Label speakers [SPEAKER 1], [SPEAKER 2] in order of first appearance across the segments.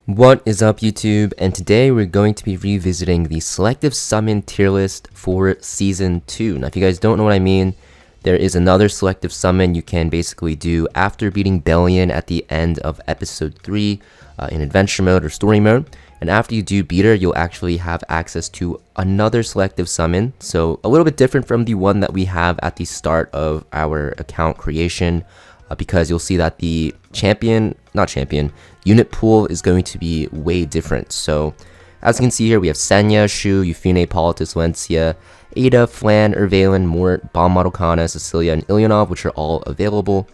[SPEAKER 1] What is up, YouTube? And today we're going to be revisiting the Selective Summon tier list for Season 2. Now, if you guys don't know what I mean, there is another Selective Summon you can basically do after beating Bellion at the end of Episode 3 in Adventure Mode or Story Mode. And after you do beat her, you'll actually have access to another Selective Summon. So, a little bit different from the one that we have at the start of our account creation. Because you'll see that the unit pool is going to be way different. So, as you can see here, we have Senya, Shu, Euphine, Politis, Alencia, Aida, Flan, Ervalen, Mort, Bomb Model Kana, Cecilia, and Ilynav, which are all available.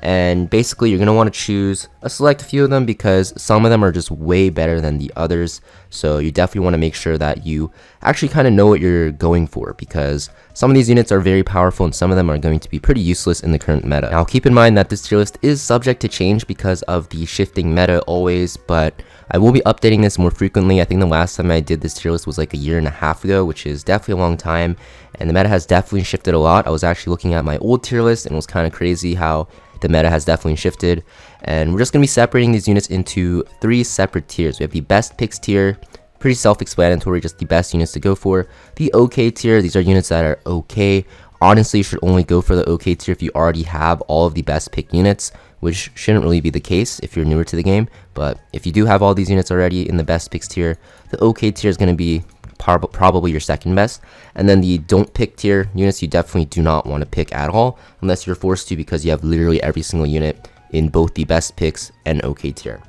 [SPEAKER 1] And basically, you're going to want to choose a select few of them because some of them are just way better than the others. So you definitely want to make sure that you actually kind of know what you're going for, because some of these units are very powerful and some of them are going to be pretty useless in the current meta. Now, keep in mind that this tier list is subject to change because of the shifting meta always, but I will be updating this more frequently. I think the last time I did this tier list was like a year and a half ago, which is definitely a long time, and the meta has definitely shifted a lot. I was actually looking at my old tier list and it was kind of crazy how the meta has definitely shifted, and we're just going to be separating these units into 3 separate tiers. We have the best picks tier, pretty self-explanatory, just the best units to go for. The OK tier, these are units that are okay. Honestly, you should only go for the OK tier if you already have all of the best pick units, which shouldn't really be the case if you're newer to the game. But if you do have all these units already in the best picks tier, the OK tier is going to be probably your second best. And then the don't pick tier units, you definitely do not want to pick at all unless you're forced to, because you have literally every single unit in both the best picks and OK tier.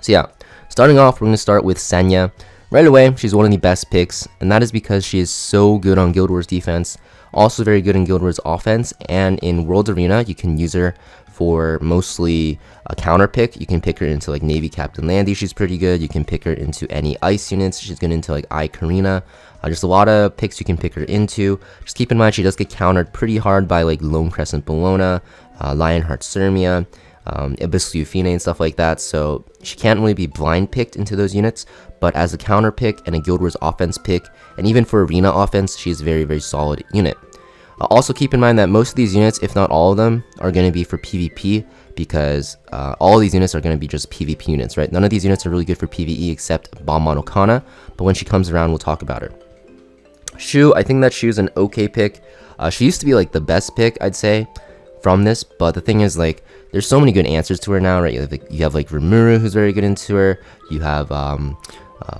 [SPEAKER 1] So yeah, starting off, we're going to start with Senya. Right away, she's one of the best picks, and that is because she is so good on Guild Wars defense, also very good in Guild Wars offense, and in World Arena, you can use her for mostly a counter pick. You can pick her into like Navy Captain Landy, she's pretty good. You can pick her into any ice units, she's good into like Karina. Just a lot of picks you can pick her into. Just keep in mind she does get countered pretty hard by like Lone Crescent Bologna, Lionheart Sirmia, Abyssal Euphine and stuff like that, so she can't really be blind picked into those units, but as a counter pick and a Guild Wars offense pick, and even for arena offense, she's a very, very solid unit. Also keep in mind that most of these units, if not all of them, are going to be for PvP, because all of these units are going to be just PvP units, right? None of these units are really good for PvE except Bomb Model Kana, but when she comes around, we'll talk about her. Shu, I think that Shu's an okay pick. She used to be like the best pick, I'd say, from this, but the thing is, like, there's so many good answers to her now, right? You have like Rimuru, who's very good into her. You have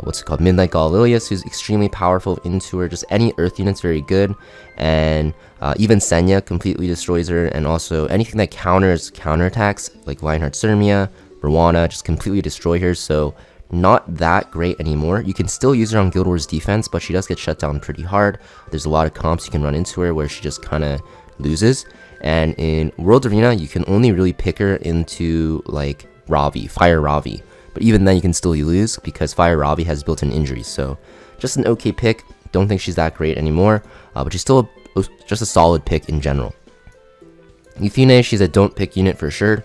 [SPEAKER 1] what's it called, Midnight Galilius, who's extremely powerful into her. Just any earth unit's very good, and even Senya completely destroys her, and also anything that counters counterattacks like Lionheart Sirmia, Rwana, just completely destroy her. So not that great anymore. You can still use her on Guild Wars defense, but she does get shut down pretty hard. There's a lot of comps you can run into her where she just kind of loses. And in World Arena, you can only really pick her into like Ravi, Fire Ravi. But even then, you can still lose because Fire Ravi has built-in injuries. So just an okay pick. Don't think she's that great anymore, but she's still just a solid pick in general. Euphine, she's a don't pick unit for sure.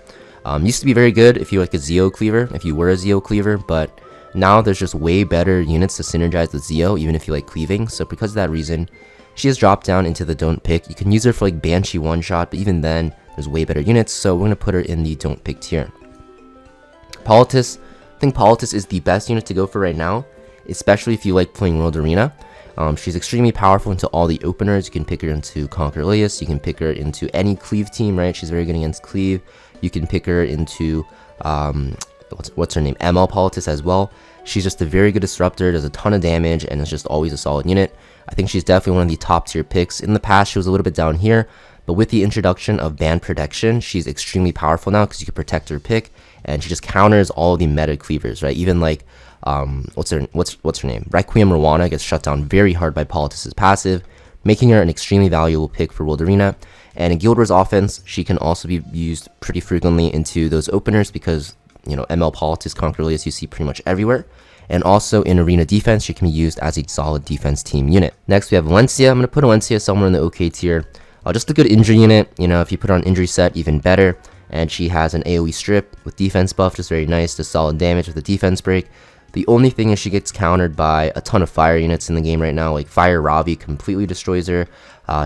[SPEAKER 1] Used to be very good if you like a Zeo cleaver, if you were a Zeo cleaver, but now there's just way better units to synergize with Zeo, even if you like cleaving. So because of that reason, she has dropped down into the don't pick. You can use her for like Banshee one shot, but even then, there's way better units. So we're gonna put her in the don't pick tier. Politis, I think Politis is the best unit to go for right now, especially if you like playing World Arena. She's extremely powerful into all the openers. You can pick her into Conquer Ilias. You can pick her into any cleave team, right? She's very good against cleave. You can pick her into what's her name, ML Politis as well. She's just a very good disruptor, does a ton of damage, and is just always a solid unit. I think she's definitely one of the top tier picks. In the past, she was a little bit down here, but with the introduction of band protection, she's extremely powerful now because you can protect her pick, and she just counters all of the meta cleavers, right? Even like what's her name, Requiem Rwana gets shut down very hard by Politis' passive, making her an extremely valuable pick for World Arena. And in Guild Wars offense, she can also be used pretty frequently into those openers because, you know, ML Politis, Conquer Ilias you see pretty much everywhere. And also in arena defense, she can be used as a solid defense team unit. Next, we have Alencia. I'm going to put Alencia somewhere in the OK tier. Just a good injury unit. You know, if you put her on injury set, even better. And she has an AoE strip with defense buff, just very nice, just solid damage with a defense break. The only thing is she gets countered by a ton of fire units in the game right now. Like Fire Ravi completely destroys her.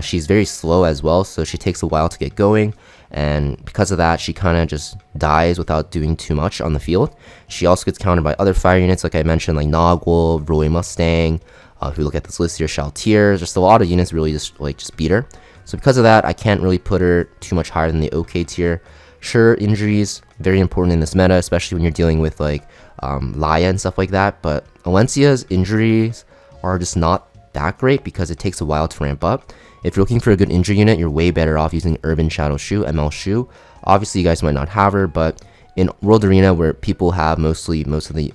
[SPEAKER 1] She's very slow as well, so she takes a while to get going. And because of that, she kind of just dies without doing too much on the field. She also gets countered by other fire units, like I mentioned, like Nogwolf, Roy Mustang. If we look at this list here, Shaltier, just a lot of units really just beat her. So because of that, I can't really put her too much higher than the OK tier. Sure, injuries, very important in this meta, especially when you're dealing with like Laya and stuff like that. But Alencia's injuries are just not that great because it takes a while to ramp up. If you're looking for a good injury unit, you're way better off using Urban Shadow Shu, ML Shu. Obviously, you guys might not have her, but in World Arena, where people have most of the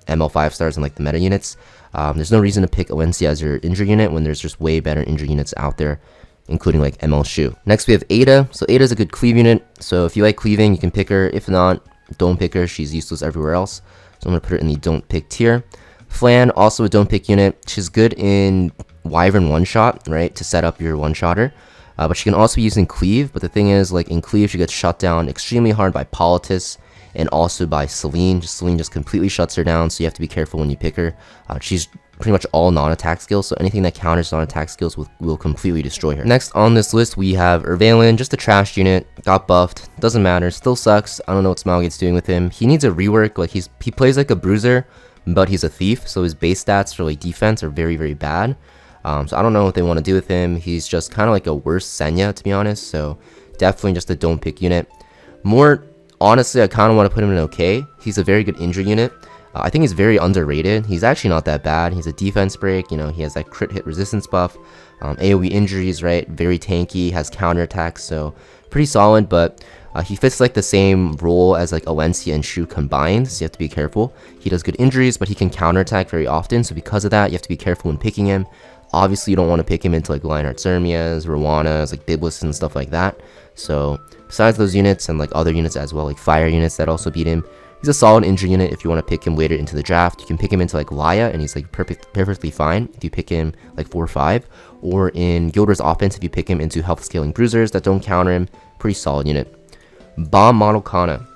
[SPEAKER 1] ML 5 stars and like the meta units, there's no reason to pick Alencia as your injury unit when there's just way better injury units out there, including like ML Shu. Next, we have Aida. So Aida is a good cleave unit. So if you like cleaving, you can pick her. If not, don't pick her. She's useless everywhere else. So I'm going to put her in the don't pick tier. Flan, also a don't pick unit. She's good in Wyvern one-shot, right, to set up your one-shotter. But she can also be used in cleave. But the thing is, like in cleave, she gets shut down extremely hard by Politis and also by Celine. Celine just completely shuts her down, so you have to be careful when you pick her. She's pretty much all non-attack skills, so anything that counters non-attack skills will completely destroy her. Next on this list, we have Ervalen, just a trash unit, got buffed, doesn't matter, still sucks. I don't know what Smilegate's doing with him. He needs a rework. Like he plays like a bruiser, but he's a thief, so his base stats for like defense are very, very bad. So I don't know what they want to do with him. He's just kind of like a worse Senya, to be honest, so definitely just a don't pick unit. Mort, honestly, I kind of want to put him in okay. He's a very good injury unit. I think he's very underrated. He's actually not that bad. He's a defense break, you know, he has that crit hit resistance buff, AoE injuries, right, very tanky, has counterattacks, so pretty solid, but he fits like the same role as like Alencia and Shu combined, so you have to be careful. He does good injuries, but he can counterattack very often, so because of that, you have to be careful when picking him. Obviously, you don't want to pick him into like Lionheart Zermias, Rwanas, like Biblis and stuff like that. So besides those units and like other units as well, like fire units that also beat him, he's a solid injury unit. If you want to pick him later into the draft, you can pick him into like Laya, and he's like perfectly fine if you pick him like 4 or 5. Or in Guild Wars offense, if you pick him into health scaling bruisers that don't counter him, pretty solid unit. Bomb Model Kana.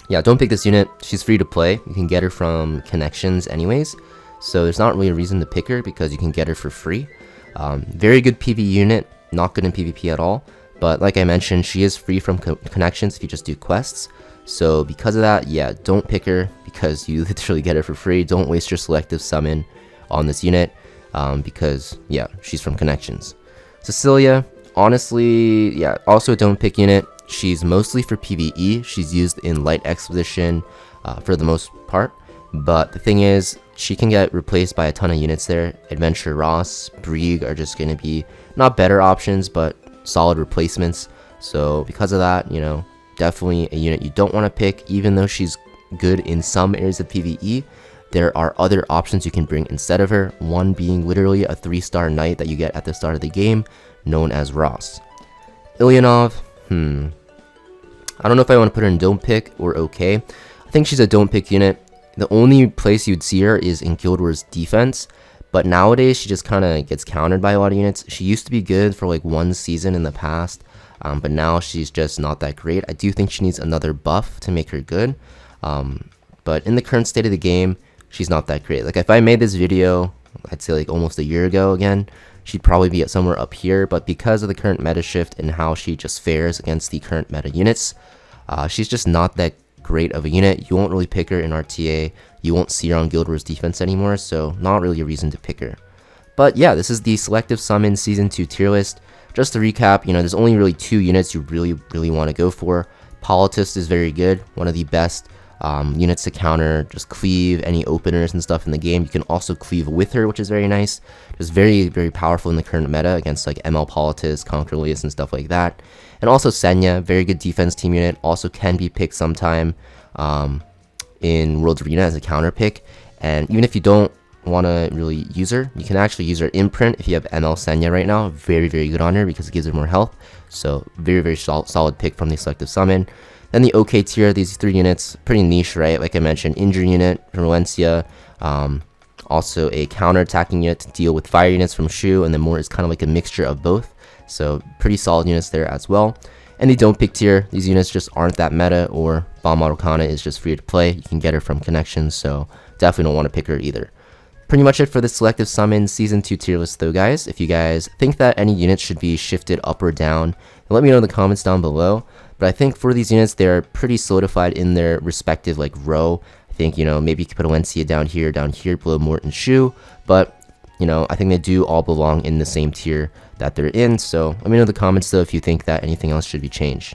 [SPEAKER 1] Yeah, don't pick this unit. She's free to play. You can get her from connections anyways. So there's not really a reason to pick her because you can get her for free. Very good PvE unit, not good in PvP at all. But like I mentioned, she is free from connections if you just do quests. So because of that, yeah, don't pick her because you literally get her for free. Don't waste your selective summon on this unit because, yeah, she's from connections. Cecilia, honestly, yeah, also a don't pick unit. She's mostly for PvE. She's used in light exposition for the most part. But the thing is, she can get replaced by a ton of units there. Adventure Ross, Brieg are just going to be not better options, but solid replacements. So because of that, you know, definitely a unit you don't want to pick. Even though she's good in some areas of PvE, there are other options you can bring instead of her. One being literally a 3-star knight that you get at the start of the game, known as Ross. Ilynav, I don't know if I want to put her in don't pick or okay. I think she's a don't pick unit. The only place you'd see her is in Guild Wars defense, but nowadays she just kind of gets countered by a lot of units. She used to be good for like 1 season in the past, but now she's just not that great. I do think she needs another buff to make her good, but in the current state of the game, she's not that great. Like if I made this video, I'd say like almost a year ago again, she'd probably be at somewhere up here, but because of the current meta shift and how she just fares against the current meta units, she's just not that great of a unit. You won't really pick her in RTA. You won't see her on Guild Wars defense anymore, so not really a reason to pick her. But yeah, this is the Selective Summon Season 2 tier list. Just to recap, you know, there's only really 2 units you really want to go for. Politis is very good, one of the best units to counter, just cleave any openers and stuff in the game. You can also cleave with her, which is very nice. Just very, very powerful in the current meta against like ML Politis, Conquerlius, and stuff like that. And also Senya, very good defense team unit, also can be picked sometime in World Arena as a counter pick. And even if you don't want to really use her, you can actually use her imprint if you have ML Senya right now. Very, very good on her because it gives her more health. So very, very solid pick from the Selective Summon. Then the OK tier, these 3 units, pretty niche, right? Like I mentioned, injury unit from Alencia, also a counter-attacking unit to deal with fire units from Shu, and then Mort is kind of like a mixture of both. So pretty solid units there as well. And they don't pick tier. These units just aren't that meta, or Bomb Model Kana is just free to play. You can get her from connections, so definitely don't want to pick her either. Pretty much it for the Selective Summon Season 2 tier list though, guys. If you guys think that any units should be shifted up or down, let me know in the comments down below. But I think for these units, they're pretty solidified in their respective like row. I think, you know, maybe you could put Alencia down here below Mort and Shu, but you know, I think they do all belong in the same tier that they're in. So let me know in the comments though if you think that anything else should be changed.